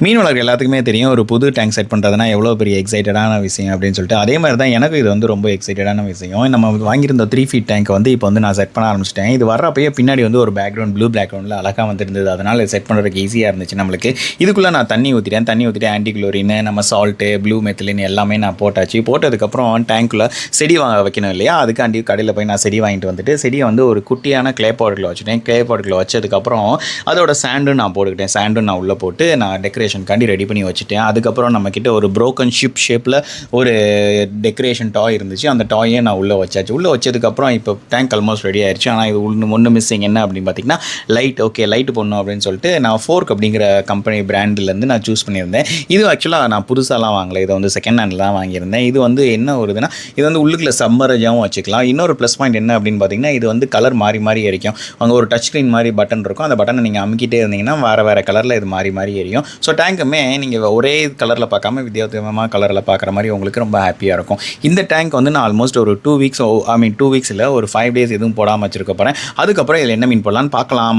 மீன் வளர்க்குற எல்லாத்துக்குமே தெரியும் ஒரு புது டேங்க் செட் பண்ணுறதுனா எவ்வளோ பெரிய எக்ஸைட்டடான விஷயம் அப்படின்னு சொல்லிட்டு. அதே மாதிரி தான் எனக்கு இது வந்து ரொம்ப எக்ஸைட்டடான விஷயம். நம்ம வாங்கியிருந்த 3 ஃபீட் டேங்க் வந்து இப்போ வந்து நான் செட் பண்ண ஆரம்பிச்சிட்டேன். இது வர்றப்பயே பின்னாடி வந்து ஒரு பேக்ரவுண்ட் ப்ளூ பேக்ரவுண்டில் அழகாக வந்துருந்தது. அதனால் செட் பண்ணுறதுக்கு ஈஸியாக இருந்துச்சு நம்மளுக்கு. இதுக்குள்ளே நான் தண்ணி ஊற்றிட்டு ஆன்டிக்ளோரின், நம்ம சால்ட்டு, ப்ளூ மெத்திலின் எல்லாமே நான் போட்டாச்சு. போட்டதுக்கப்புறம் டேங்க்குள்ளே செடி வைக்கணும் இல்லையா, அதுக்காண்டி கடையில் போய் நான் செடி வாங்கிட்டு வந்துட்டு செடியை வந்து ஒரு குட்டியான கிளே பாட்டில் வச்சுட்டேன். கிளே பாட்டில் வச்சதுக்கப்புறம் அதோட சாண்டும் நான் போட்டுக்கிட்டேன். சாண்டும் நான் உள்ளே போட்டு நான் டெக்கரேஷனுக்காண்டி ரெடி பண்ணி வச்சுட்டேன். அதுக்கப்புறம் நம்மக்கிட்ட ஒரு ப்ரோக்கன் ஷிப் ஷேப்பில் ஒரு டெக்கரேஷன் டாய் இருந்துச்சு. அந்த டாயே நான் உள்ளே வச்சாச்சு. உள்ளே வச்சதுக்கப்புறம் இப்போ டேங்க் ஆல்மோஸ்ட் ரெடி ஆயிடுச்சு. ஆனால் இது ஒன்று மிஸ்ஸிங் என்ன அப்படின்னு பார்த்தீங்கன்னா லைட். ஓகே, லைட்டு போடணும் அப்படின்னு சொல்லிட்டு நான் ஃபோர்க் அப்படிங்கிற கம்பெனி பிராண்ட்லேருந்து நான் சூஸ் பண்ணியிருந்தேன். இது ஆக்சுவலாக நான் புதுசாலாம் வாங்கலை, இதை வந்து செகண்ட் ஹேண்டில் தான் வாங்கியிருந்தேன். இது வந்து என்ன வருதுன்னா, இது வந்து உள்ளுக்குள்ள சம்மரேஜாகவும் வச்சுக்கலாம். இன்னொரு ப்ளஸ் பாயிண்ட் என்ன அப்படின்னு பார்த்தீங்கன்னா, இது வந்து கலர் மாறி மாறி எரிக்கும். அங்கே ஒரு டச் ஸ்க்ரீன் மாதிரி பட்டன் இருக்கும். அந்த பட்டனை நீங்கள் அமுக்கிட்டே இருந்தீங்கன்னா வேறு கலரில் இது மாறி மாறி எரியும். ஸோ டேங்க்குமே நீங்கள் ஒரே கலரில் பார்க்காம வித்தியாசமாக கலரில் பார்க்குற மாதிரி உங்களுக்கு ரொம்ப ஹாப்பியாக இருக்கும். இந்த டேங்க் வந்து நான் ஆல்மோஸ்ட் ஒரு 2 வீக்ஸ் இல்லை, ஒரு 5 டேஸ் எதுவும் போடாமல் வச்சுருக்க போகிறேன். அதுக்கப்புறம் இதில் என்ன மீன் போடலான்னு பார்க்கலாம்.